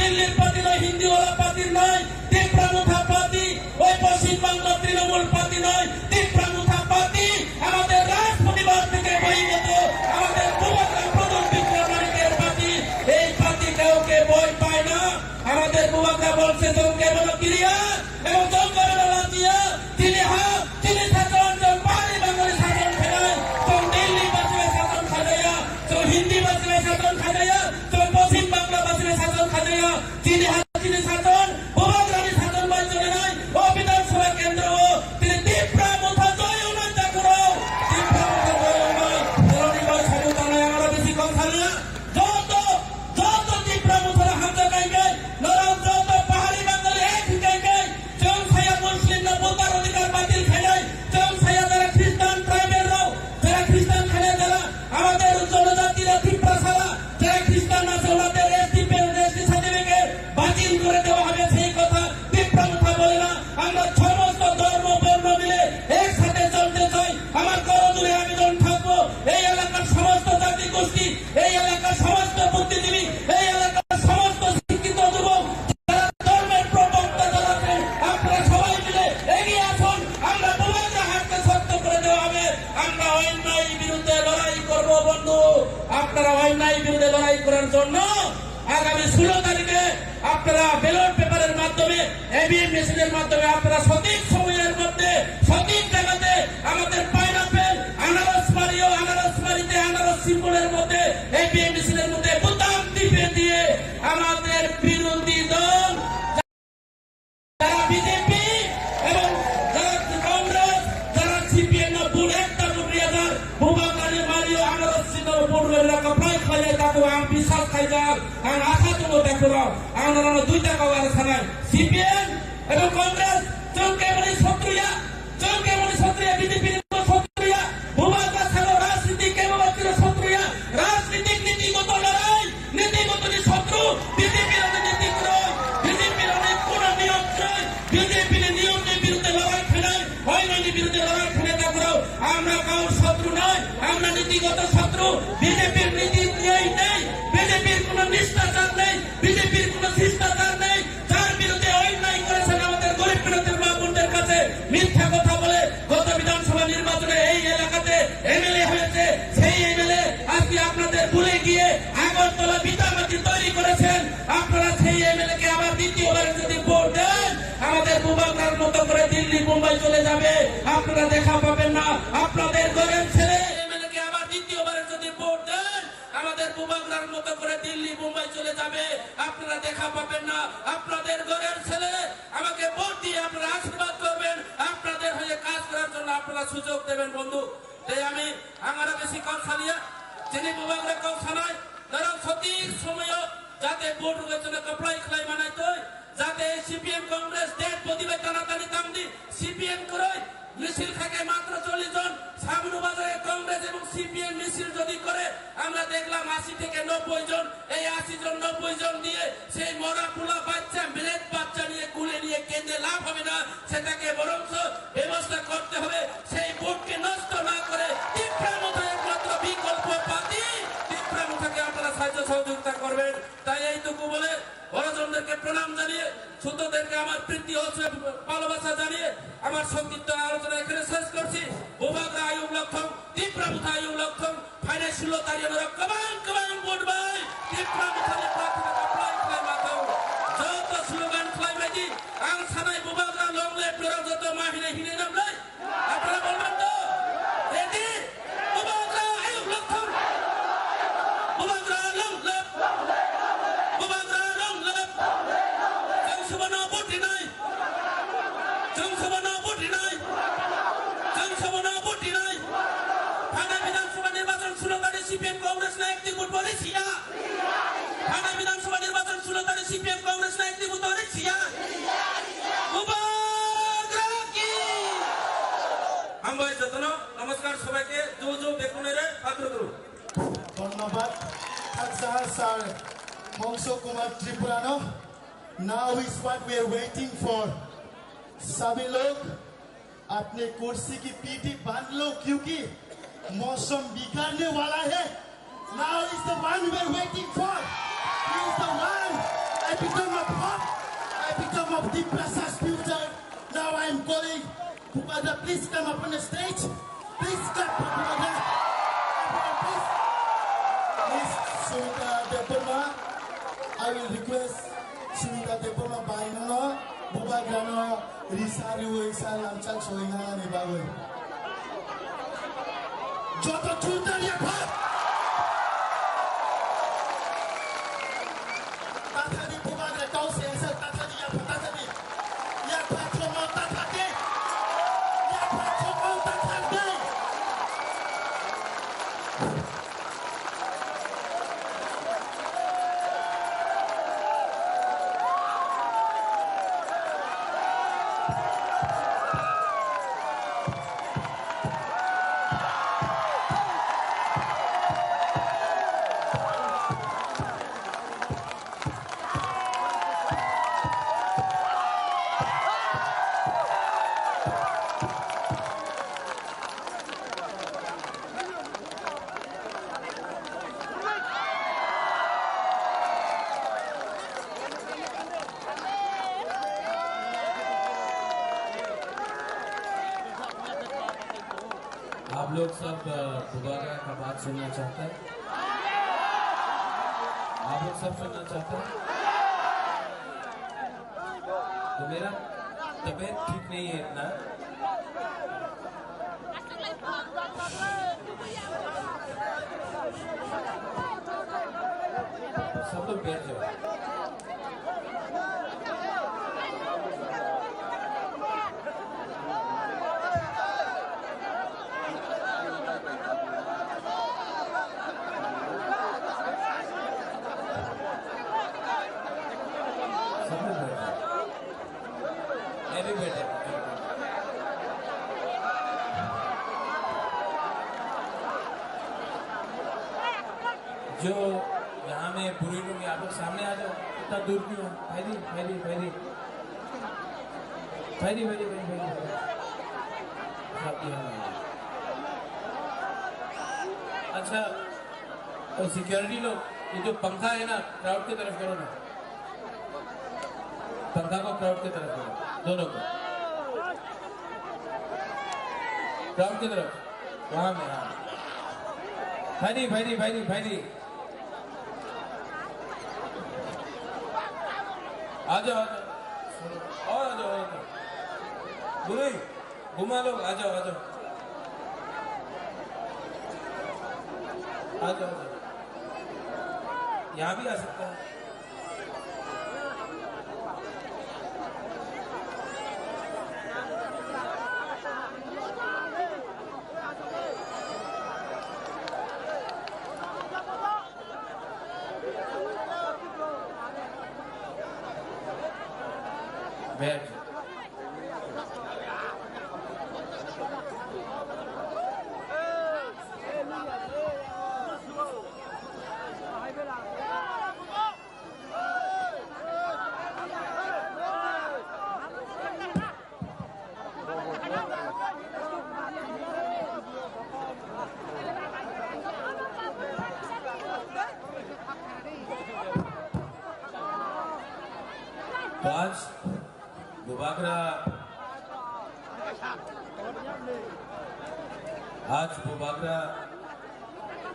দিল্লির পার্টি নয়, হিন্দিওয়ালা পার্টির নয়, তীব্রামুথা পার্টি ওই পশ্চিমবাংলা তৃণমূল পার্টি নয়, তীব্রামুথা পার্টি আমাদের রাজপরিবার থেকে বহির্গত, আমাদের প্রধান বিক্রমানিকের পার্টি। এই পার্টি কাউকে বই পায় না। আমাদের বুবাকরা বলছে তোকে বলো ক্লিয়ার এবং তোকে বলো লাজিয়া, তিনি তিনি শাসন পাহাড়ি বাঙালি শাসন খেলায়, তো দিল্লি বাসবে শাসন খাজাইয়া, তো হিন্দি বাসবে শাসন খাজাইয়া, তো পশ্চিম বাংলা বাসবে শাসন খাজাইয়া, তিনি তিনি শাসন বুবাকরানি শাসন বাই চলে নাই। ও বিধানসভা কেন্দ্র তিনি তীব্রামুথা জয় নয়, তা করো তীব্রামুথা জয় নয়, ধরণী বয় সমতা নয়। আমরা বেশি কথা না, যত যত তীব্রামুথার হামলা গাইবে নরম, যত পাহাড়ি বাঙালি এক গাইবে, চৌসাইয়া মুসলিম না ভোটার অধিকার বাতিল খেলায়, চৌসাইয়া যারা খ্রিস্টান ট্রাইবেলরাও, যারা খ্রিস্টান খেলে, যারা আমাদের জনজাতিরা তীব্রাসালা, যারা খ্রিস্টান আছে ওনাদের এসটি সার্টিফিকেট বাতিল করে দেওয়া হবে। সেই কথা তীব্রামুথা বলে না। আমরা সমস্ত ধর্ম বর্ণ মিলে একসাথে চলতে চাই। আমার করজোড়ে আবেদন থাকবো, এই এলাকার সমস্ত জাতি গোষ্ঠী, এই এলাকার সমস্ত বুদ্ধিজীবী, এই এলাকার সমস্ত শিক্ষিত যুবক, যারা ধর্মের প্রবক্তা যারা আছেন, আপনারা সবাই মিলে এগিয়ে আসুন। আমরা বুবাকরা হাতকে শক্ত করে দেওয়া হবে। আমরা অন্যায় বিরুদ্ধে লড়াই করবো বন্ধু। আপনারা অন্যায় বিরুদ্ধে লড়াই করার জন্য আগামী 16 তারিখে আপনারা ব্যালট পেপারের মাধ্যমে, ইভিএম মেশিনের মাধ্যমে আপনারা সঠিক সময়ের মধ্যে সঠিক জায়গাতে আমাদের পাইনাপেল আনারসবাড়ি ও আনারসবাড়িতে আনারস সিম্বলের মধ্যে ইভিএম মেশিনের মধ্যে বোতাম টিপে দিয়ে আমাদের বিরোধী দল যারা বিজেপি এবং যারা কংগ্রেস, যারা সিপিএম বুড় একটা বুড়িয়া যার বুবাকানি মারিও আনারস সিম্বল বুড়ের রাখা প্রায় খাইলে তাকে আম বিশ্বাস খাই যার আর আশা তো দেখো আমরা দুইটা কাবার ছাড়াই সিপিএম এবং কংগ্রেস চৌকে বলি শত্রুয়া, চৌকে বলি শত্রুয়া, বিজেপির শত্রুয়া, বুবাকা ছাড়ো রাজনীতি কেবল শত্রুয়া, রাজনীতিক নীতিগত লড়াই, নীতিগত শত্রু বিজেপির নীতি নয়, বিজেপির অনেক কোন নিয়ম নয়, বিজেপির নিয়মের বিরুদ্ধে লড়াই খেলায়, অন্যায়ের বিরুদ্ধে লড়াই খেলে তা করো। আমরা কারোর শত্রু নয়, আমরা নীতিগত শত্রু। বিজেপির নীতি নেই, বিজেপির কোন নিষ্ঠাচার নেই, বিজেপির কোন শিষ্টাচার নেই। যার বিরুদ্ধে অন্যায় করেছেন আমাদের গরিব পীড়িতের মা বোনদের কাছে মিথ্যা কথা বলে গত বিধানসভা নির্বাচনে এই এলাকাতে এমএলএ হয়েছে, সেই এমএলএ আজকে আপনাদের ভুলে গিয়ে আগরতলা বিটামাটি তৈরি করেছেন। আপনারা সেই এমএলএ কে আবার দ্বিতীয়বারের যদি ভোট দেন, আমাদের বুবাকরার মতো করে দিল্লি মুম্বাই চলে যাবে, আপনারা দেখা পাবেন না। আপনাদের ঘরের ছেলে এমএলএ কে আবার দ্বিতীয়বারের যদি ভোট দেন, আমাদের বুবাকরার মতো করে দিল্লি মুম্বাই চলে যাবে, আপনারা দেখা পাবেন না। আপনাদের ঘরের ছেলে আমাকে ভোট দিয়ে আপনারা আশীর্বাদ করবেন, আপনাদের হয়ে কাজ করার জন্য আপনারা সুযোগ দেবেন বন্ধু। তাই আমি আমার বেশি কথা নিয়ে যিনি বুবাকরা কথা নয়, তারা সঠিক সময় যাতে ভোট রয়েছে না কপড়াই খেলাই মানাইতে হয়, যাতে সিপিএম কংগ্রেস ডেট প্রতিবে টানাটানি দামদি সিপিএম করে মিছিল থাকে মাত্র 40 জন, সামনু বাজারে কংগ্রেস এবং সিপিএম মিছিল যদি করে আমরা দেখলাম 80 থেকে 90 জন। এই 80 জন 90 জন দিয়ে সেই মরা পোলা বাচ্চা মিলেট বাচ্চা নিয়ে কুলে নিয়ে কেন্দ্রে লাভ হবে না, সেটাকে বরং ব্যবস্থা করতে হবে। সেই ভোটকে নষ্ট না করে তীব্রামুথা একমাত্র বিকল্প পার্টি, তীব্রামুথাকে আপনারা সাহায্য সহযোগিতা করবেন। তাই এইটুকু বলে বড়জনদেরকে প্রণাম জানিয়ে, ছোটদেরকে আমার প্রীতি ও ভালোবাসা জানিয়ে আমার সংক্ষিপ্ত আলোচনা এখানে শেষ করছি। বুবাকরা আয়ুব লক্ষণ, তীব্রামুথা আয়ুব লক্ষণ, ফাইনাল 16 তারিখে কবাং ভোট ভাই তীব্রামুথাকে প্রার্থনা অ্যাপ্লাই করে মাথাও যত স্লোগান ফ্লাইবাজি আং সানাই বুবাকরা লং লেফট বেরো যত মাহিনে হিনে নাম লাই আপনারা বলবেন তো রেডি? বুবাকরা আয়ুব লক্ষণ, বুবাকরা লং লেফট, বুবাকরা লং লেফট, জনসভা ভোট নাই, জনসভা ভোট নাই, জনসভা ভোট নাই। ফাইনাল বিধানসভা নির্বাচন 16 তারিখ সিপিএম কংগ্রেস না একটি ভোট বলে ছিয়া। ফাইনাল বিধানসভা নির্বাচন 16 তারিখ সিপিএম কংগ্রেস না একটি ভোট বলে ছিয়া। আমবাই যতন নমস্কার সবাইকে জো বেকুনেরে পাত্র করুন। ধন্যবাদ স্যার মংস কুমার ত্রিপুরানো। Now is what we are waiting for. सभी लोग अपने कुर्सी की पीठी बांध लो क्योंकि मौसम बिगड़ने वाला है. Now is the one we are waiting for. He is the one I become a pop. I become a deep process future. Now I am calling Bubagra, please come up on the stage. Please come, Bubagra. Please, Sunita Deborma. I will request Sunita Deborma Bainono, Bubagrano, Risaru, Isal, Amchal, Soina, and Ibago. Jota Chuta Yapa! Tatadi Bubagra, Kausi, and Tatadi Yapa, Tatadi. Yapa, Tomo, Tatadi. Yapa, Tomo, Tatadi. आप लोग सब बुबाग्रा का बात सुनना चाहते हैं? आप लोग सब सुनना चाहते हैं? तो मेरा तबीयत ठीक नहीं है इतना। सब लोग बैठ जाओ। जो यहाँ में बुरी लोग आप लोग सामने आ जाओ। इतना दूर क्यों? फैली फैली फैली फैली फैली फैली अच्छा, तो सिक्योरिटी लोग, ये जो पंखा है ना, क्राउड की तरफ करो ना। पंखा को क्राउड की तरफ करो, दोनों को क्राउड की तरफ, वहां में। हाँ, फैली फैली फैली फैली। आ जाओ, और आ जाओ, बुरी घुमा लोग, आ जाओ, आ जाओ, आ जाओ, यहाँ भी आ सकता है। बैठ तो आज बुबाग्रा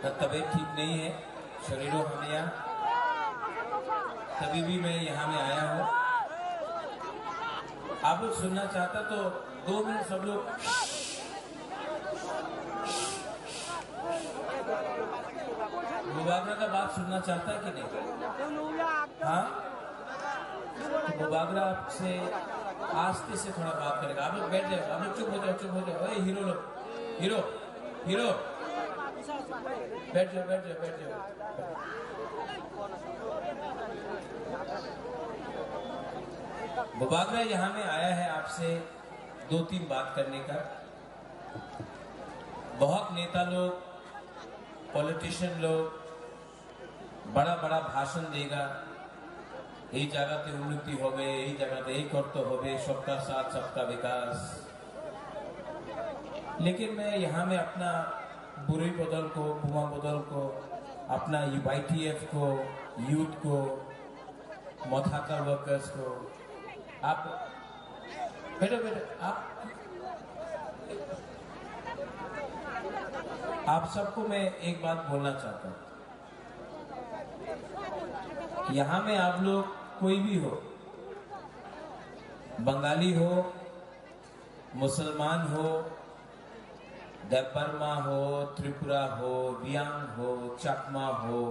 का तबीयत ठीक नहीं है, शरीरों हमें यहाँ, तभी भी मैं यहाँ में आया हूँ। आप लोग सुनना चाहता तो 2 मिनट सब लोग बुबाग्रा का बात सुनना चाहता है कि नहीं? हाँ, बुबाग्रा आपसे आस्ते से थोड़ा बात करेगा। आप लोग बैठ जाओ, आप लोग चुप हो जाओ, चुप हो जाओ। अरे हीरो लोग, हीरो हीरो बैठ जाओ, बैठ जाओ, बैठ जाओ। बुबाग्रा यहाँ में आया है आपसे 2-3 बात करने का। बहुत नेता लोग, पॉलिटिशियन लोग बड़ा बड़ा भाषण देगा, यही जगह उन्नति हो गए, यही जगह यही करते हो गए, सबका साथ सबका विकास। लेकिन मैं यहाँ में अपना बुरी बदल को, बुआ बदल को, अपना YTF को, यूथ को मोथाका वर्कर्स को, आप बैठो बैठो, आप सबको मैं एक बात बोलना चाहता हूं। यहां में आप लोग कोई भी हो, बंगाली हो, मुसलमान हो, देवबर्मा हो, त्रिपुरा हो, रियांग हो, चकमा हो,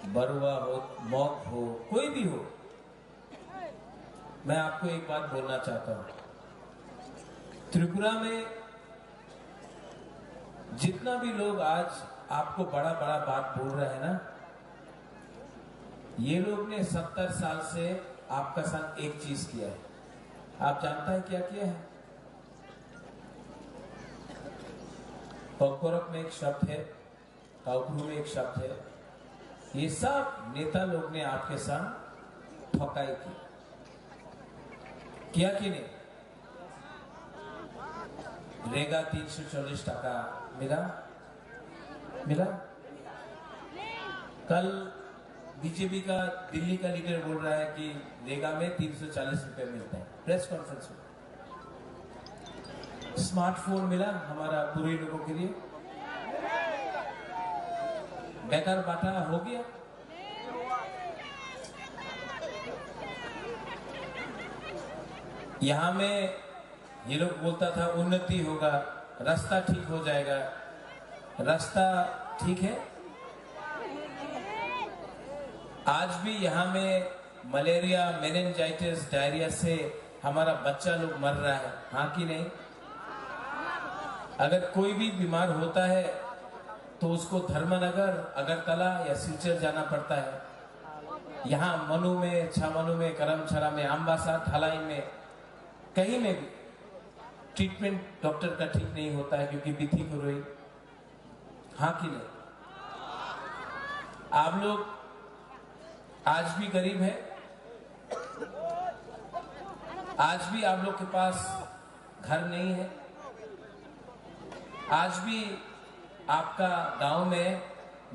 बरुआ हो, मॉग हो, कोई भी हो, मैं आपको एक बात बोलना चाहता हूं। त्रिपुरा में जितना भी लोग आज आपको बड़ा बड़ा बात बोल रहे हैं ना, ये लोग ने 70 साल से आपका साथ एक चीज किया है। आप जानता है क्या किया है? पगकोरक में एक शब्द है, काउकरू में एक शब्द है, ये सब नेता लोग ने आपके साथ ठकाई की, किया कि नहीं? रेगा 340 टका मिला, मिला? कल बीजेपी का दिल्ली का लीडर बोल रहा है कि रेगा में 340 रुपए मिलता है, प्रेस कॉन्फ्रेंस में। स्मार्टफोन मिला हमारा पूरे लोगों के लिए, बेकार बांटा हो गया। यहां में ये लोग बोलता था उन्नति होगा, रास्ता ठीक हो जाएगा, रास्ता ठीक है? आज भी यहां में मलेरिया, मेनिंजाइटिस, डायरिया से हमारा बच्चा लोग मर रहा है, हाँ कि नहीं? अगर कोई भी बीमार होता है तो उसको धर्मनगर, अगरतला या सिलचर जाना पड़ता है। यहाँ मनु में, छामनु में, करमछरा में, अम्बासा, ढलाई में, कहीं में भी ट्रीटमेंट डॉक्टर का ठीक नहीं होता है क्योंकि बिथी को रोई, हाँ कि नहीं? आप लोग आज भी गरीब है, आज भी आप लोग के पास घर नहीं है, आज भी आपका गांव में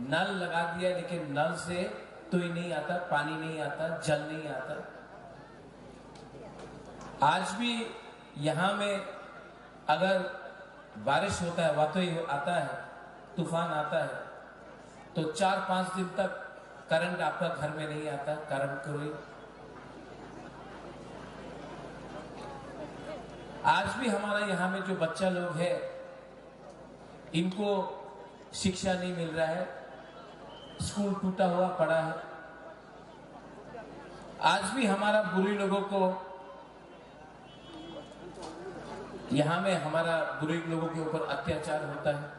नल लगा दिया लेकिन नल से तो ही नहीं आता, पानी नहीं आता, जल नहीं आता। आज भी यहां में अगर बारिश होता है, वातोई आता है, तूफान आता है, तो 4-5 दिन तक करंट आपका घर में नहीं आता, करंट कोई। आज भी हमारा यहां में जो बच्चा लोग है, इनको शिक्षा नहीं मिल रहा है, स्कूल टूटा हुआ पड़ा है। आज भी हमारा बुरी लोगों को, यहां में हमारा बुरे लोगों के ऊपर अत्याचार होता है।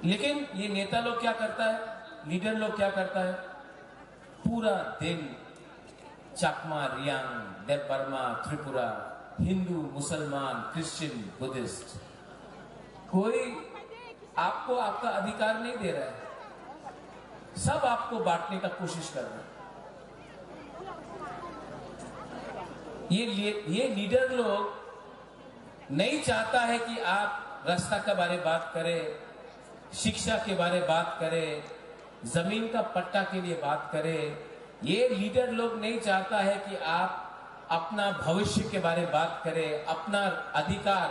लेकिन ये नेता लोग क्या करता है, लीडर लोग क्या करता है, पूरा दिन चकमा, रियांग, देवबर्मा, त्रिपुरा, हिंदू, मुसलमान, क्रिश्चियन, बुद्धिस्ट, कोई आपको आपका अधिकार नहीं दे रहा है, सब आपको बांटने का कोशिश कर रहे हैं। ये लीडर लोग नहीं चाहता है कि आप रास्ता के बारे बात करें, शिक्षा के बारे बात करें, जमीन का पट्टा के लिए बात करें। ये लीडर लोग नहीं चाहता है कि आप अपना भविष्य के बारे बात करें, अपना अधिकार,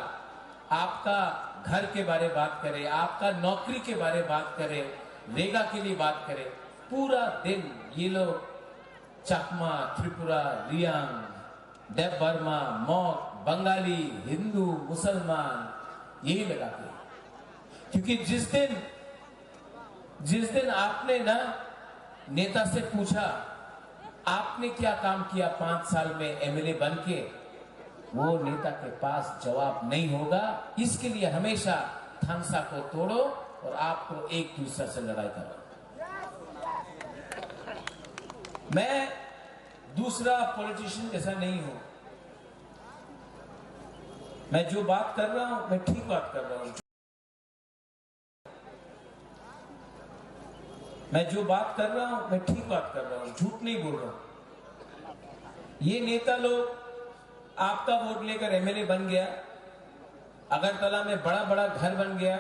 आपका घर के बारे बात करें, आपका नौकरी के बारे बात करें, रेगा के लिए बात करें। पूरा दिन ये लोग चकमा, त्रिपुरा, रियांग, देवबर्मा, मॉग, बंगाली, हिंदू, मुसलमान यही लगाते हैं। क्योंकि जिस दिन आपने ना नेता से पूछा आपने क्या काम किया 5 साल में एमएलए बन के, वो नेता के पास जवाब नहीं होगा। इसके लिए हमेशा थानसा को तोड़ो और आपको एक दूसरे से लड़ाई करो। मैं दूसरा पॉलिटिशियन जैसा नहीं हूं, मैं जो बात कर रहा हूं मैं ठीक बात कर रहा हूं, मैं जो बात कर रहा हूं मैं ठीक बात कर रहा हूं, झूठ नहीं बोल रहा हूं। ये नेता लोग आपका वोट लेकर एमएलए बन गया, अगरतला में बड़ा बड़ा घर बन गया,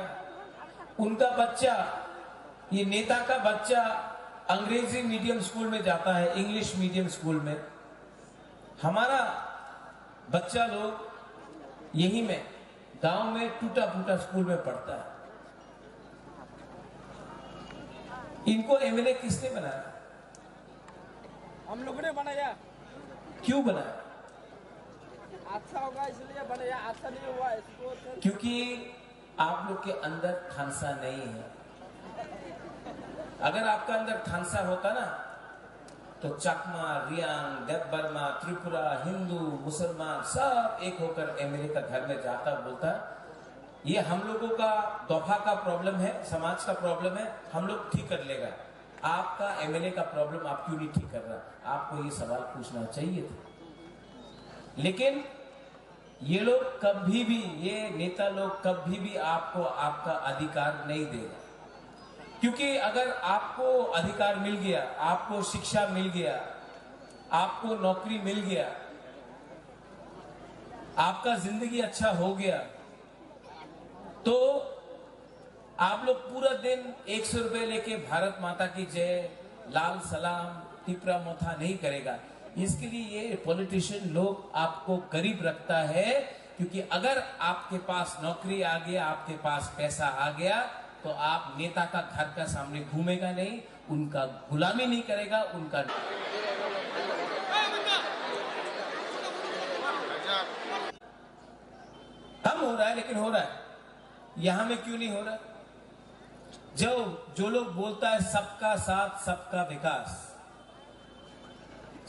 उनका बच्चा, ये नेता का बच्चा अंग्रेजी मीडियम स्कूल में जाता है, इंग्लिश मीडियम स्कूल में। हमारा बच्चा लोग यही में गांव में टूटा फूटा स्कूल में पढ़ता है। इनको एमएलए किसने बनाया? हम लोगों ने बनाया। क्यों बनाया? अच्छा होगा इसलिए बनाया, अच्छा नहीं हुआ इसको क्योंकि आप लोग के अंदर खानसा नहीं है। अगर आपका अंदर खानसा होता ना तो चकमा, रियांग, देवबर्मा, त्रिपुरा, हिंदू, मुसलमान सब एक होकर एमएलए का घर में जाता, बोलता ये हम लोगों का दफा का प्रॉब्लम है, समाज का प्रॉब्लम है, हम लोग ठीक कर लेगा। आपका एमएलए का प्रॉब्लम आप क्यों नहीं ठीक कर रहा? आपको ये सवाल पूछना चाहिए था। लेकिन ये लोग कभी भी, ये नेता लोग कभी भी आपको आपका अधिकार नहीं देगा। क्योंकि अगर आपको अधिकार मिल गया, आपको शिक्षा मिल गया, आपको नौकरी मिल गया, आपका जिंदगी अच्छा हो गया, तो आप लोग पूरा दिन 100 रुपए लेके भारत माता की जय, लाल सलाम, टिपरा मोथा नहीं करेगा। इसके लिए ये पॉलिटिशियन लोग आपको करीब रखता है, क्योंकि अगर आपके पास नौकरी आ गया, आपके पास पैसा आ गया, तो आप नेता का घर का सामने घूमेगा नहीं, उनका गुलामी नहीं करेगा, उनका कम हो रहा है, लेकिन हो रहा है। यहां में क्यों नहीं हो रहा? जो लोग बोलता है सबका साथ सबका विकास,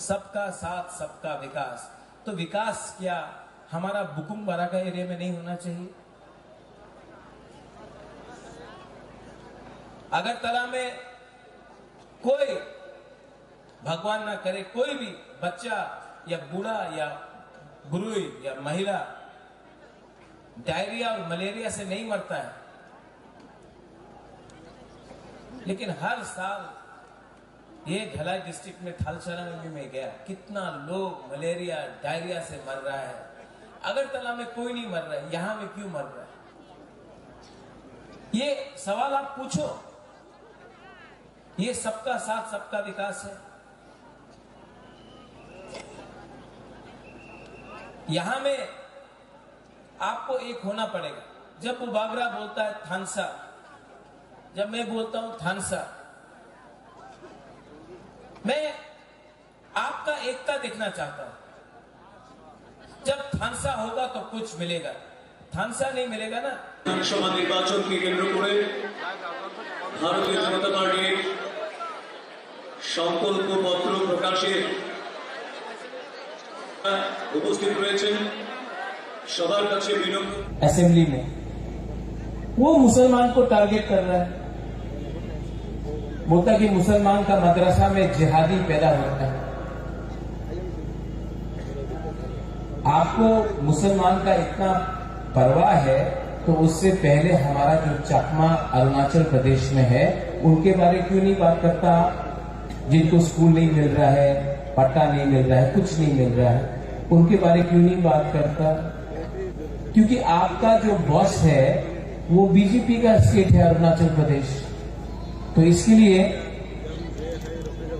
सबका साथ सबका विकास, तो विकास क्या हमारा बुकुम बारा का एरिया में नहीं होना चाहिए? अगरतला में कोई, भगवान ना करे, कोई भी बच्चा या बूढ़ा या बुरुई या महिला डायरिया और मलेरिया से नहीं मरता है, लेकिन हर साल ये झलाई डिस्ट्रिक्ट में थलसरा में गया, कितना लोग मलेरिया डायरिया से मर रहा है। अगरतला में कोई नहीं मर रहा है, यहां में क्यों मर रहा है? ये सवाल आप पूछो। ये सबका साथ सबका विकास है। यहां में आपको एक होना पड़ेगा। जब बुबागरा बोलता है थानसा, जब मैं बोलता हूं थानसा, मैं आपका एकता देखना चाहता हूं। जब थानसा होगा तो कुछ मिलेगा, थानसा नहीं मिलेगा ना। विधानसभा निर्वाचन के केंद्र করে भारतीय जनता पार्टीর সংকল্প পত্র প্রকাশে উপস্থিত রয়েছেন সবার কাছে বিনম্র। असेंबली में वो मुसलमान को टारगेट कर रहा है, बोलता कि मुसलमान का मदरसा में जिहादी पैदा होता है। आपको मुसलमान का इतना परवाह है तो उससे पहले हमारा जो चकमा अरुणाचल प्रदेश में है उनके बारे क्यों नहीं बात करता? जिनको स्कूल नहीं मिल रहा है, पट्टा नहीं मिल रहा है, कुछ नहीं मिल रहा है, उनके बारे क्यों नहीं बात करता? क्योंकि आपका जो बॉस है वो बीजेपी का स्टेट है अरुणाचल प्रदेश, तो इसके लिए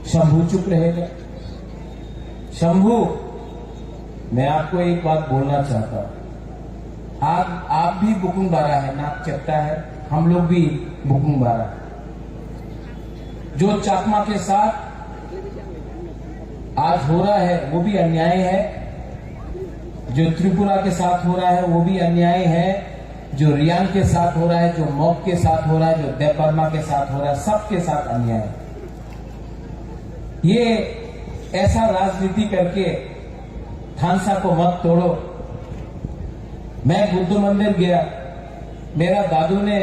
शंभू चुप रहेगा। शंभू, मैं आपको एक बात बोलना चाहता हूं। आप भी बुकुम बारा है, नाक चपटा है, हम लोग भी बुकुम बारा है। जो चाकमा के साथ आज हो रहा है वो भी अन्याय है, जो त्रिपुरा के साथ हो रहा है वो भी अन्याय है, जो रियांग के साथ हो रहा है, जो मॉक के साथ हो रहा है, जो देवबर्मा के साथ हो रहा है, सबके साथ अन्याय है। ये ऐसा राजनीति करके थानसा को मत तोड़ो। मैं बुद्ध मंदिर गया, मेरा दादू ने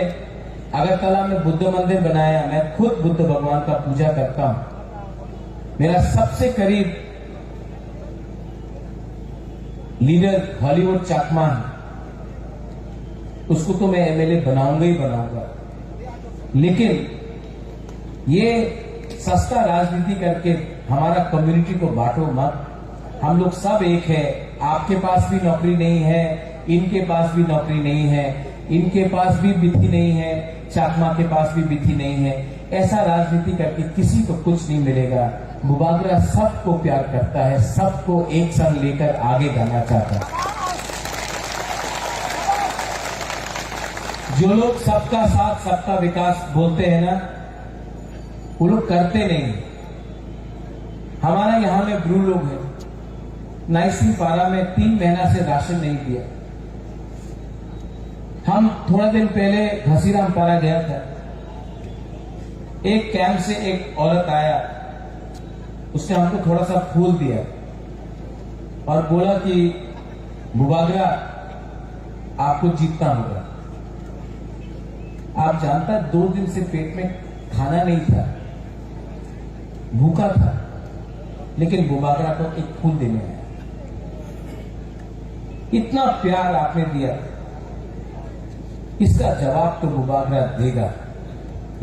अगरतला में बुद्ध मंदिर बनाया, मैं खुद बुद्ध भगवान का पूजा करता हूं। मेरा सबसे करीब लीडर हॉलीवुड चाकमा है, उसको तो मैं एमएलए बनाऊंगा ही बनाऊंगा। लेकिन ये सस्ता राजनीति करके हमारा कम्युनिटी को बांटो मत। हम लोग सब एक है। आपके पास भी नौकरी नहीं है, इनके पास भी नौकरी नहीं है, इनके पास भी बिथी नहीं है, चाकमा के पास भी बिथी नहीं है। ऐसा राजनीति करके किसी को कुछ नहीं मिलेगा। मुबागरा सबको प्यार करता है, सबको एक संग लेकर आगे जाना चाहता है। जो लोग सबका साथ सबका विकास बोलते हैं ना, वो लोग करते नहीं। हमारा यहां में ब्रू लोग हैं, नाइसिंग पारा में 3 महीना से राशन नहीं दिया। हम थोड़ा दिन पहले घसीराम पारा गया था, एक कैंप से एक औरत आया, उसने हमको थोड़ा सा फूल दिया और बोला कि मुबागरा आपको जीतना होगा। आप जानता 2 दिन से पेट में खाना नहीं था, भूखा था, लेकिन मुबागरा को एक फूल देने आया। इतना प्यार आपने दिया, इसका जवाब तो मुबागरा देगा।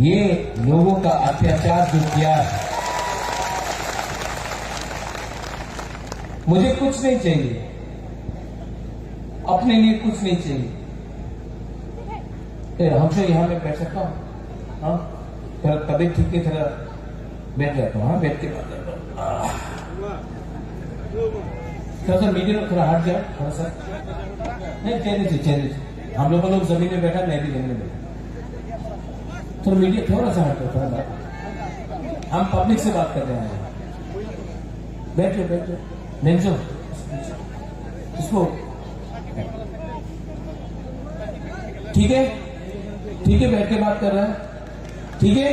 ये लोगों का अत्याचार जो किया, मुझे कुछ नहीं चाहिए, अपने लिए कुछ नहीं चाहिए। हमसे यहां में बैठ सकता हूं? हाँ, थोड़ा तबीयत ठीक है, थोड़ा बैठ जाता हूँ। हाँ, बैठ के बात करता हूँ। थोड़ा सा मीडियम में थोड़ा हट जाए, थोड़ा सा नहीं, चेंज हम लोग जमीन में बैठा, मैं भी जमीन में बैठा। थोड़ा मीडियम थोड़ा सा हटो, थोड़ा बात, हम पब्लिक से बात कर रहे हैं। बैठो मेंजो इसको, ठीक है, बैठ के बात कर रहा है, ठीक है।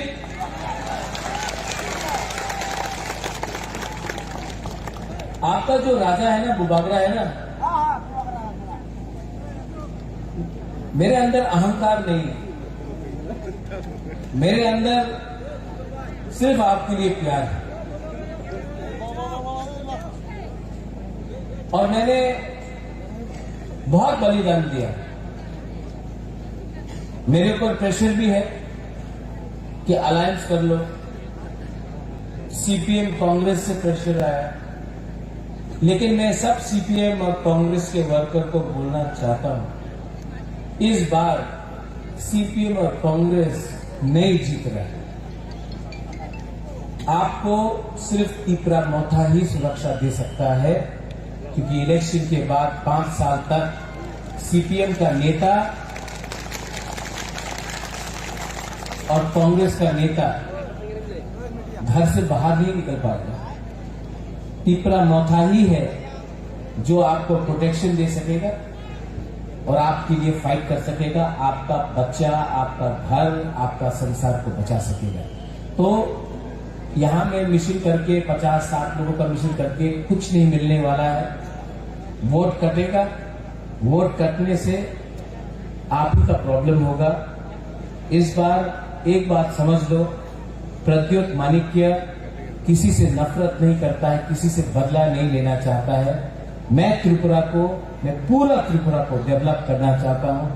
आपका जो राजा है ना, मुबागरा है ना, मेरे अंदर अहंकार नहीं है, मेरे अंदर सिर्फ आपके लिए प्यार है। और मैंने बहुत बलिदान दिया। मेरे ऊपर प्रेशर भी है कि अलायंस कर लो, सीपीएम कांग्रेस से प्रेशर आया, लेकिन मैं सब सीपीएम और कांग्रेस के वर्कर को बोलना चाहता हूं, इस बार सीपीएम और कांग्रेस नहीं जीत रहा है। आपको सिर्फ तीपरा मोथा ही सुरक्षा दे सकता है, क्योंकि इलेक्शन के बाद 5 साल तक सीपीएम का नेता और कांग्रेस का नेता घर से बाहर नहीं निकल पाएगा। तीपरा मोथा ही है जो आपको प्रोटेक्शन दे सकेगा और आपके लिए फाइट कर सकेगा, आपका बच्चा, आपका घर, आपका संसार को बचा सकेगा। तो यहां में मिशन करके 50-60 लोगों का मिशन करके कुछ नहीं मिलने वाला है। वोट कटेगा, वोट कटने से आप ही का प्रॉब्लम होगा। इस बार एक बात समझ लो, प्रद्योत माणिक्य किसी से नफरत नहीं करता है, किसी से बदला नहीं लेना चाहता है। मैं पूरा त्रिपुरा को डेवलप करना चाहता हूं।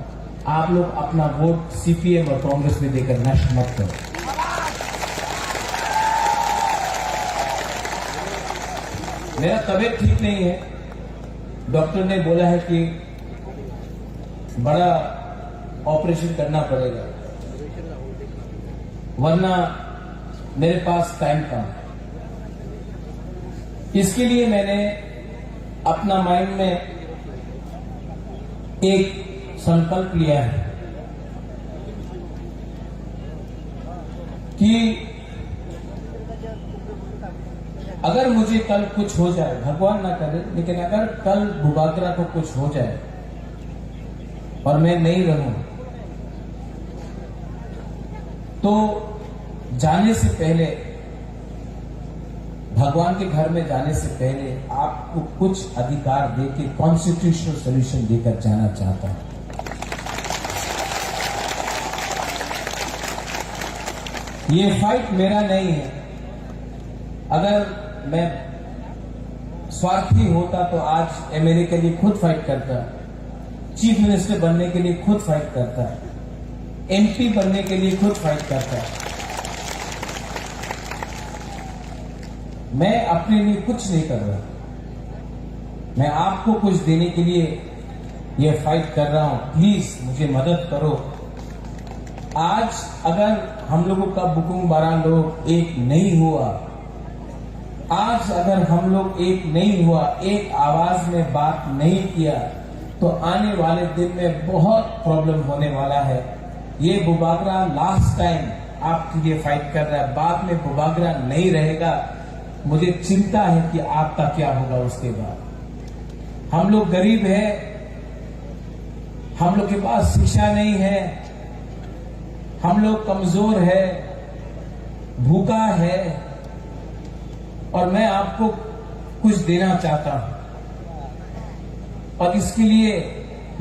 आप लोग अपना वोट सीपीएम और कांग्रेस में देकर नष्ट मत करो। मेरा तबीयत ठीक नहीं है, डॉक्टर ने बोला है कि बड़ा ऑपरेशन करना पड़ेगा, वरना मेरे पास टाइम कम है। इसके लिए मैंने अपना माइंड में एक संकल्प लिया है कि अगर मुझे कल कुछ हो जाए, भगवान ना करे, लेकिन अगर कल मुबागरा को कुछ हो जाए और मैं नहीं रहूं, तो जाने से पहले, भगवान के घर में जाने से पहले आपको कुछ अधिकार देके कॉन्स्टिट्यूशनल सोल्यूशन देकर जाना चाहता हूं। ये फाइट मेरा नहीं है। अगर मैं स्वार्थी होता तो आज एमएलए के लिए खुद फाइट करता, चीफ मिनिस्टर बनने के लिए खुद फाइट करता, एमपी बनने के लिए खुद फाइट करता है। मैं अपने लिए कुछ नहीं कर रहा, मैं आपको कुछ देने के लिए ये फाइट कर रहा हूं। प्लीज मुझे मदद करो। आज अगर हम लोगों का बुकुम बारा लोग एक नहीं हुआ, आज अगर हम लोग एक नहीं हुआ, एक आवाज में बात नहीं किया, तो आने वाले दिन में बहुत प्रॉब्लम होने वाला है। ये बुबागरा लास्ट टाइम आपके लिए फाइट कर रहा है, बाद में बुबागरा नहीं रहेगा। मुझे चिंता है कि आपका क्या होगा उसके बाद। हम लोग गरीब हैं, हम लोग के पास शिक्षा नहीं है, हम लोग कमजोर है, भूखा है, और मैं आपको कुछ देना चाहता हूं। और इसके लिए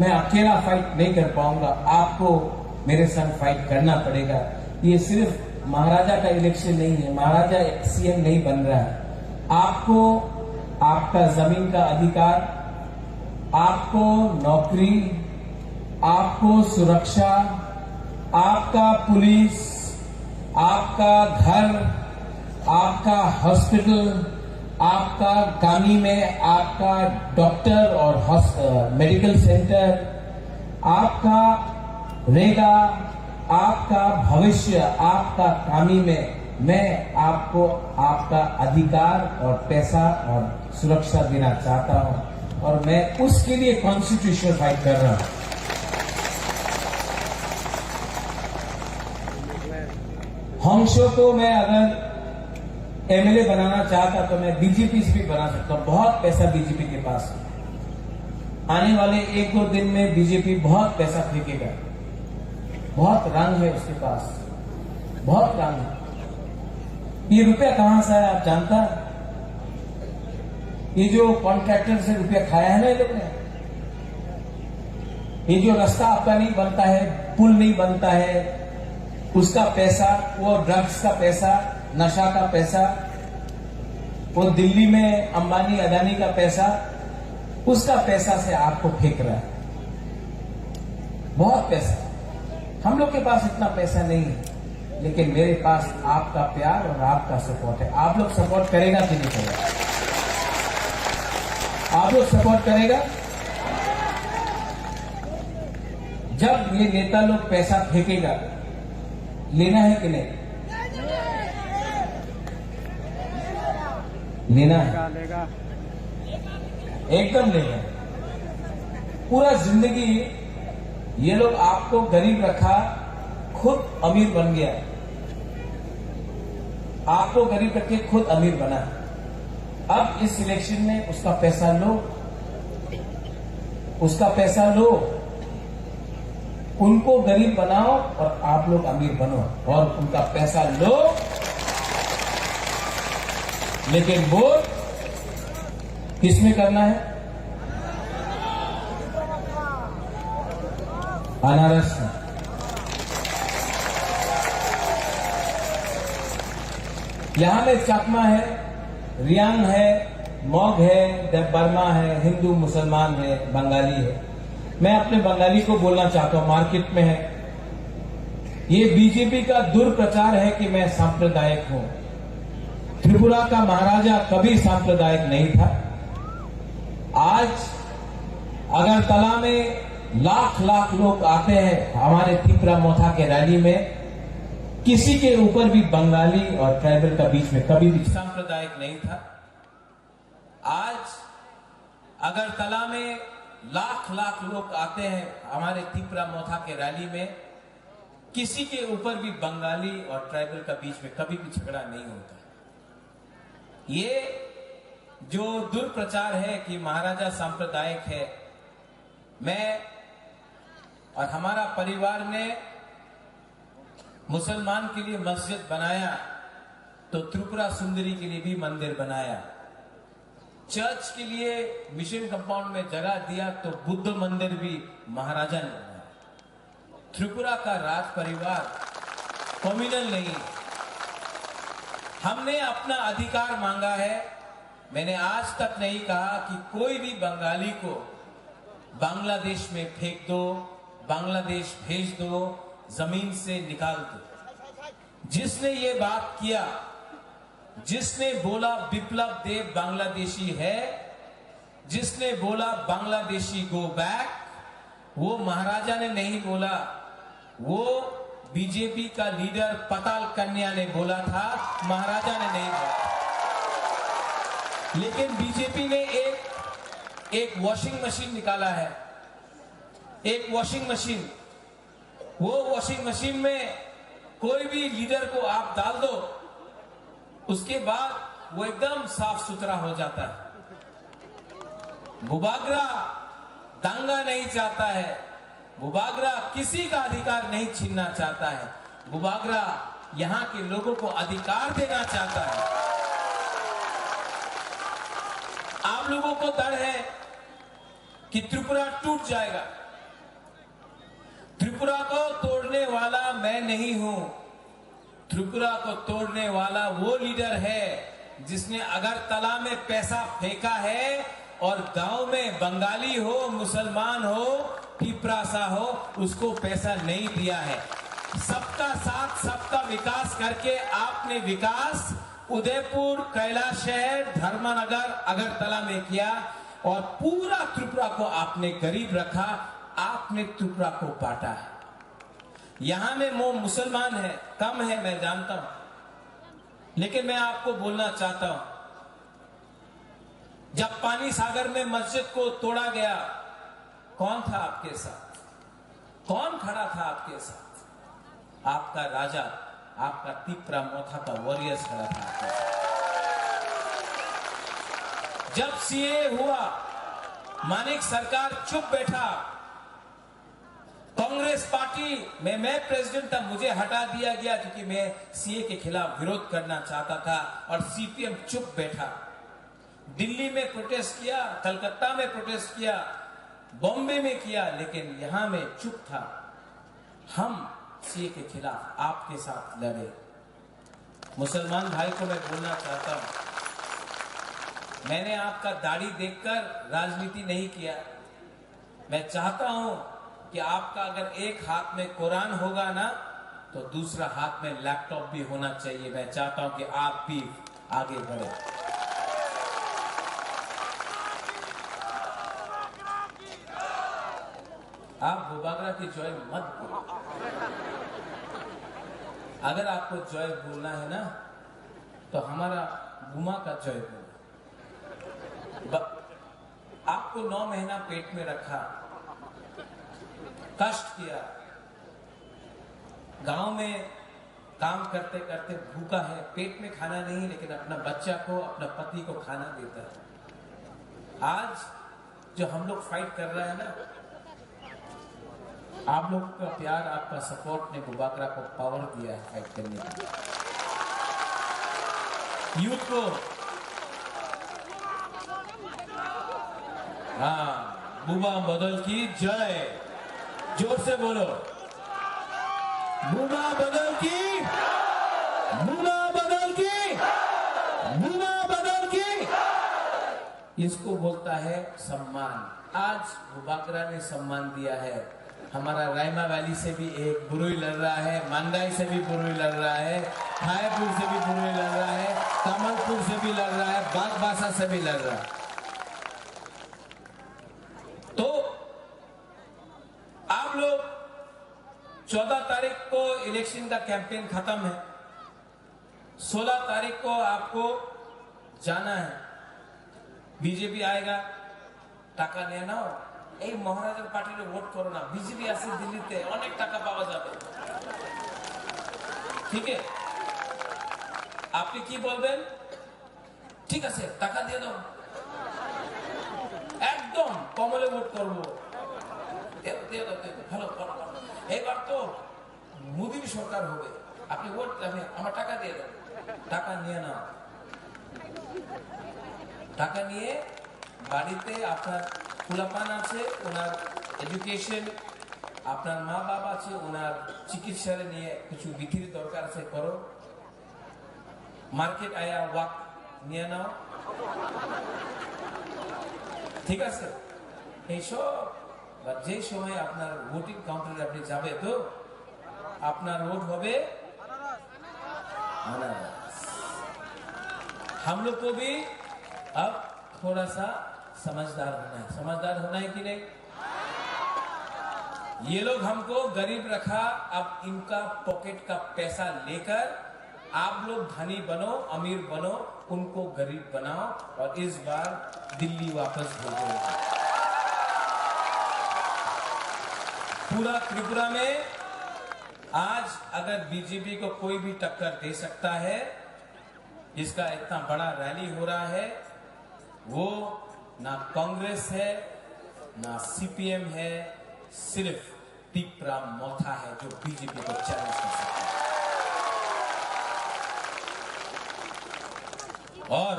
मैं अकेला फाइट नहीं कर पाऊंगा, आपको मेरे साथ फाइट करना पड़ेगा। ये सिर्फ महाराजा का इलेक्शन नहीं है, महाराजा सीएम नहीं बन रहा है। आपको आपका जमीन का अधिकार, आपको नौकरी, आपको सुरक्षा, आपका पुलिस, आपका घर, आपका हॉस्पिटल, आपका गामी में आपका डॉक्टर और मेडिकल सेंटर, आपका रेगा, आपका भविष्य, आपका कामी में मैं आपको आपका अधिकार और पैसा और सुरक्षा देना चाहता हूं, और मैं उसके लिए कॉन्स्टिट्यूशनल फाइट कर रहा हूं। हंसो को मैं अगर एमएलए बनाना चाहता तो मैं बीजेपी से भी बना सकता हूं। बहुत पैसा बीजेपी के पास है। आने वाले 1-2 दिन में बीजेपी बहुत पैसा फेंकेगा। बहुत रंग है उसके पास, बहुत रंग है। ये रुपया कहां से है आप जानता? ये जो कॉन्ट्रैक्टर से रुपया खाया है ना ये लोग ने, ये जो रास्ता आपका नहीं बनता है, पुल नहीं बनता है, उसका पैसा, वो ड्रग्स का पैसा, नशा का पैसा, वो दिल्ली में अंबानी अदानी का पैसा, उसका पैसा से आपको फेंक रहा है। बहुत पैसा। हम लोग के पास इतना पैसा नहीं है, लेकिन मेरे पास आपका प्यार और आपका सपोर्ट है। आप लोग सपोर्ट करेगा कि नहीं करेगा? आप लोग सपोर्ट करेगा? जब ये नेता लोग पैसा फेंकेगा, लेना है कि नहीं? लेना है, एकदम लेना। पूरा जिंदगी ये लोग आपको गरीब रखा, खुद अमीर बन गया। आपको गरीब रख के खुद अमीर बना। अब इस इलेक्शन में उसका पैसा लो, उसका पैसा लो, उनको गरीब बनाओ और आप लोग अमीर बनो, और उनका पैसा लो, लेकिन वोट किसमें करना है? अनारस में। यहां में चकमा है, रियांग है, मॉग है, देवबर्मा है, हिंदू मुसलमान है, बंगाली है। मैं अपने बंगाली को बोलना चाहता हूं, मार्केट में है। ये बीजेपी का दुर्प्रचार है कि मैं सांप्रदायिक हूं। त्रिपुरा का महाराजा कभी सांप्रदायिक नहीं था। आज अगरतला में लाख लाख लोग आते हैं हमारे त्रिपुरा मोथा के रैली में, किसी के ऊपर भी बंगाली और ट्राइबल का बीच में कभी भी सांप्रदायिक नहीं था। आज अगरतला में लाख लाख लोग आते हैं हमारे त्रिपुरा मोथा के रैली में, किसी के ऊपर भी बंगाली और ट्राइबल का बीच में कभी भी झगड़ा नहीं होता। ये जो दुर्प्रचार है कि महाराजा सांप्रदायिक है, मैं और हमारा परिवार ने मुसलमान के लिए मस्जिद बनाया तो त्रिपुरा सुंदरी के लिए भी मंदिर बनाया। चर्च के लिए मिशन कंपाउंड में जगह दिया तो बुद्ध मंदिर भी महाराजा ने बनाया। त्रिपुरा का राज परिवार कम्युनल नहीं है। हमने अपना अधिकार मांगा है। मैंने आज तक नहीं कहा कि कोई भी बंगाली को बांग्लादेश में फेंक दो, बांग्लादेश भेज दो, जमीन से निकाल दो। जिसने ये बात किया, जिसने बोला विप्लव देव बांग्लादेशी है, जिसने बोला बांग्लादेशी गो बैक, वो महाराजा ने नहीं बोला, वो बीजेपी का लीडर पताल कन्या ने बोला था, महाराजा ने नहीं बोला। लेकिन बीजेपी ने एक वॉशिंग मशीन निकाला है, एक वॉशिंग मशीन। वो वॉशिंग मशीन में कोई भी लीडर को आप डाल दो, उसके बाद वो एकदम साफ सुथरा हो जाता है। बुबागरा दंगा नहीं चाहता है, बुबागरा किसी का अधिकार नहीं छीनना चाहता है, बुबागरा यहां के लोगों को अधिकार देना चाहता है। आप लोगों को डर है कि त्रिपुरा टूट जाएगा। त्रिपुरा को तोड़ने वाला मैं नहीं हूं। त्रिपुरा को तोड़ने वाला वो लीडर है जिसने अगरतला में पैसा फेंका है और गांव में बंगाली हो, मुसलमान हो, पिपरासा हो, उसको पैसा नहीं दिया है। सबका साथ, सबका विकास करके आपने विकास उदयपुर, कैलाश शहर, धर्मनगर, अगरतला में किया और पूरा त्रिपुरा को आपने गरीब रखा। आपने त्रिपुरा को बांटा है। यहां में वो मुसलमान है, कम है, मैं जानता हूं, लेकिन मैं आपको बोलना चाहता हूं, जब पानी सागर में मस्जिद को तोड़ा गया, कौन था आपके साथ? कौन खड़ा था आपके साथ? आपका राजा, आपका तिपरा मोथा का वॉरियर्स खड़ा था आपके साथ। जब सीए हुआ, मानिक सरकार चुप बैठा। कांग्रेस पार्टी में मैं प्रेसिडेंट था, मुझे हटा दिया गया क्योंकि मैं सीए के खिलाफ विरोध करना चाहता था और सीपीएम चुप बैठा। दिल्ली में प्रोटेस्ट किया, कलकत्ता में प्रोटेस्ट किया, बॉम्बे में किया, लेकिन यहां में चुप था। हम सीए के खिलाफ आपके साथ लड़े। मुसलमान भाई को मैं बोलना चाहता हूं, मैंने आपका दाढ़ी देखकर राजनीति नहीं किया। मैं चाहता हूं कि आपका अगर एक हाथ में कुरान होगा ना, तो दूसरा हाथ में लैपटॉप भी होना चाहिए। मैं चाहता हूं कि आप भी आगे बढ़े। आप बुबागरा की जय मत बोलो। अगर आपको जय बोलना है ना, तो हमारा बुमा का जय बोलो। आपको 9 महीना पेट में रखा, कष्ट किया, गांव में काम करते करते भूखा है, पेट में खाना नहीं, लेकिन अपना बच्चा को, अपना पति को खाना देता है। आज जो हम लोग फाइट कर रहे हैं ना, आप लोग का प्यार, आपका सपोर्ट ने बुबागरा को पावर दिया है फाइट करने के लिए। यूथ को, हाँ, बुबा बदल की जय, जोर से बोलो, बुबा बदल की, बुबा बदल की, बुबा बदल की। इसको बोलता है सम्मान। आज बुबागरा ने सम्मान दिया है। हमारा रायमा वैली से भी एक बुरुई लड़ रहा है, मंडाई से भी बुरुई लड़ रहा है, खायपुर से भी बुरुई लड़ रहा है, कमलपुर से भी लड़ रहा है, बागबासा से भी लड़ रहा है। तो आप लोग 14 तारीख को इलेक्शन का कैंपेन खत्म है, 16 तारीख को आपको जाना है। बीजेपी आएगा, টাকা নিয়ে নাও, এই মহারাজের পার্টিতে ভোট করো না, বিজেপি আছে দিল্লিতে, অনেক টাকা পাওয়া যাবে। ঠিক আছে, আপনি কি বলবেন? ঠিক আছে, টাকা দিয়ে দাও, একদম কমলে ভোট করবো, দিয়ে দাও, ভালো করো। এবার তো মোদির সরকার হবে, আপনি ভোট আমার টাকা দিয়ে দাও। টাকা নিয়ে নাও, টাকা নিয়ে বাড়িতে আপনার ফুলাপান আছে, ওনার এডুকেশন, আপনার মা বাবা আছে, ওনার চিকিৎসা নিয়ে কিছু বিক্রির দরকার আছে, করো। মার্কেট আয়া ওয়াক নিয়ে নাও, ঠিক আছে? এইসব যে সময় আপনার ভোটিং কাউন্টারে আপনি যাবে, তো আপনার ভোট হবে अनारस। हम लोग को भी अब थोड़ा सा समझदार होना है। समझदार होना है कि नहीं? ये लोग हमको गरीब रखा, अब इनका पॉकेट का पैसा लेकर आप लोग धनी बनो, अमीर बनो, उनको गरीब बनाओ और इस बार दिल्ली वापस भेजो। पूरा त्रिपुरा में आज अगर बीजेपी को कोई भी टक्कर दे सकता है, जिसका इतना बड़ा रैली हो रहा है, वो ना कांग्रेस है ना सीपीएम है, सिर्फ तीपराम मोथा है जो बीजेपी को चैलेंज कर सकता है। और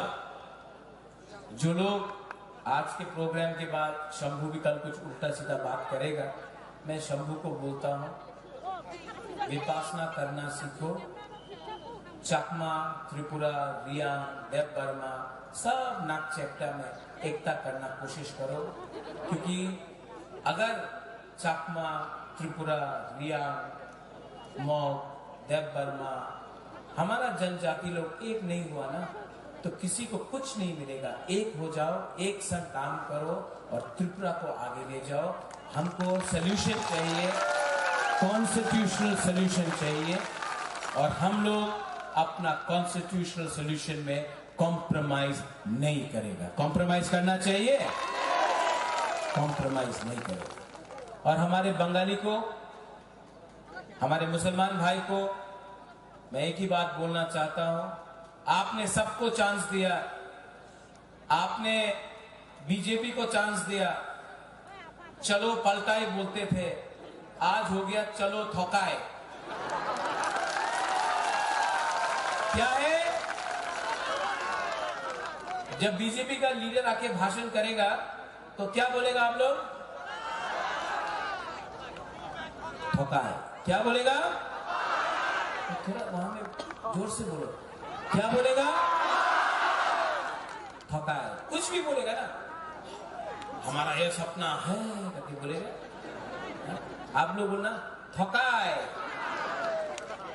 जो लोग आज के प्रोग्राम के बाद शंभू भी कल कुछ उल्टा सीधा बात करेगा, मैं शंभू को बोलता हूं, विपासना करना सीखो। चकमा, त्रिपुरा, रियांग, देव बर्मा सब नागचेप्टा में एकता करना कोशिश करो, क्योंकि अगर चकमा, त्रिपुरा, रियांग, मॉग, देव बर्मा हमारा जनजाति लोग एक नहीं हुआ ना, तो किसी को कुछ नहीं मिलेगा। एक हो जाओ, एक संग काम करो और त्रिपुरा को आगे ले जाओ। हमको सोल्यूशन चाहिए, कॉन्स्टिट्यूशनल सोल्यूशन चाहिए, और हम लोग अपना कॉन्स्टिट्यूशनल सोल्यूशन में कॉम्प्रोमाइज नहीं करेगा। कॉम्प्रोमाइज करना चाहिए, कॉम्प्रोमाइज नहीं करेगा। और हमारे बंगाली को, हमारे मुसलमान भाई को मैं एक ही बात बोलना चाहता हूं, आपने सबको चांस दिया, आपने बीजेपी को चांस दिया, चलो पलटाई बोलते थे, आज हो गया चलो थोकाए। क्या है? जब बीजेपी का लीडर आके भाषण करेगा तो क्या बोलेगा आप लोग? थोकाए। क्या बोलेगा? थोड़ा वहां में जोर से बोलो। क्या बोलेगा? थोकाए। कुछ भी बोलेगा ना, हमारा ये सपना है करके बोलेगा। आप लोग बोलना थोकाए,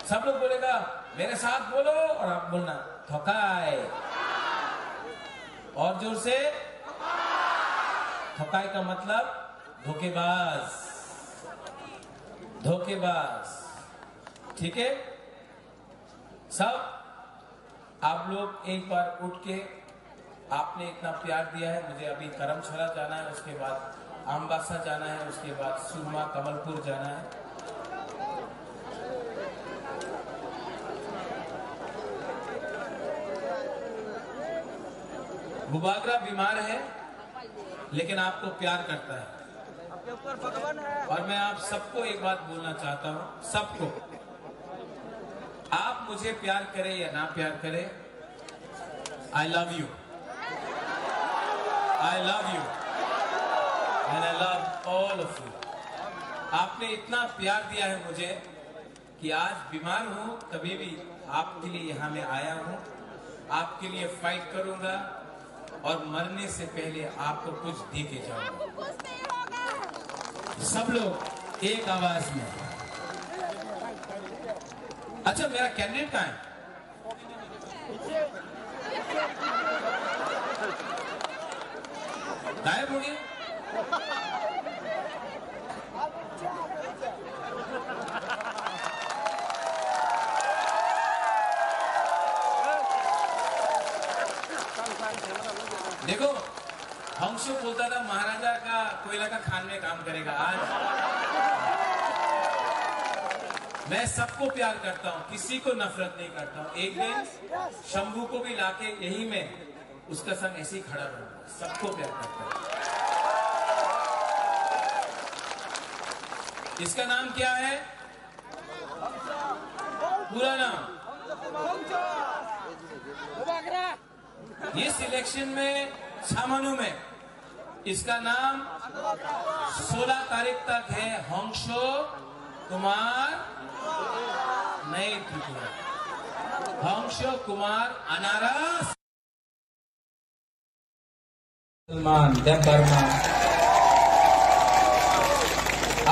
सब लोग बोलेगा, मेरे साथ बोलो, और आप बोलना थोकाए, और जोर से। थोकाए का मतलब धोखेबाज, धोखेबाज। ठीक है? सब आप लोग एक बार उठ के, आपने इतना प्यार दिया है, मुझे अभी करमछला जाना है, उसके बाद आमबासा जाना है, उसके बाद सुरमा कमलपुर जाना है। बुबागरा बीमार है लेकिन आपको प्यार करता है, आपके ऊपर भगवान है। और मैं आप सबको एक बात बोलना चाहता हूं, सबको, आप मुझे प्यार करें या ना प्यार करें, I love you, I love you and I love all of you. आपने इतना प्यार दिया है मुझे कि आज बीमार हूं तभी भी आपके लिए यहां मैं आया हूं, आपके लिए फाइट करूंगा, और मरने से पहले आपको कुछ दे के जाऊंगा। सब लोग एक आवाज में। अच्छा, मेरा कैंडिडेट कहां है? गायब हो गया? देखो, हंसो बोलता था महाराजा का कोयला का खान में काम करेगा। आज मैं सबको प्यार करता हूं, किसी को नफरत नहीं करता हूं। एक दिन शंभू को भी लाके यही मैं उसका संग ऐसे ही खड़ा रहूंगा, सबको प्यार करता हूं। इसका नाम क्या है? पूरा नाम? इस इलेक्शन में छामानू में इसका नाम 16 तारीख तक है हंसो कुमार, नई त्रिपुरा, हंसो कुमार अनारस मुसलमान देव बर्मा।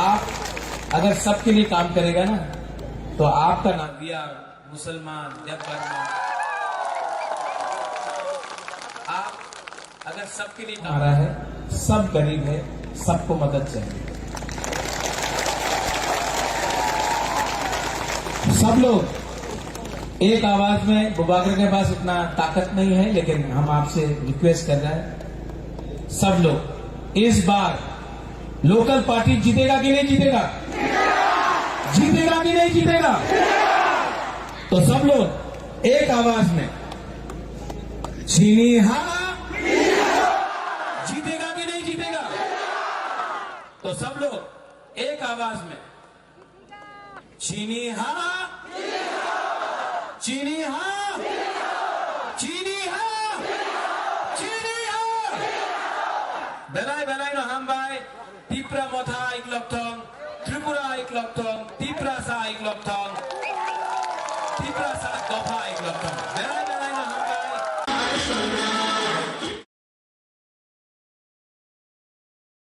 आप अगर सबके लिए काम करेगा ना, तो आपका नाम दिया मुसलमान देव बर्मा। आप अगर सबके लिए काम रहा है, सब गरीब है, सबको मदद चाहिए। सब लोग एक आवाज में, बुबाकर के पास इतना ताकत नहीं है, लेकिन हम आपसे रिक्वेस्ट कर रहे हैं, सब लोग इस बार लोकल पार्टी जीतेगा कि नहीं जीतेगा? जीतेगा कि नहीं जीतेगा? तो सब लोग एक आवाज में चीनी हाँ, जीतेगा कि नहीं जीतेगा? तो सब लोग एक आवाज में चीनी हाँ, चीनी हाँ, चीनी हाँ, चीनी हाँ, बेलाई बेलाई no हम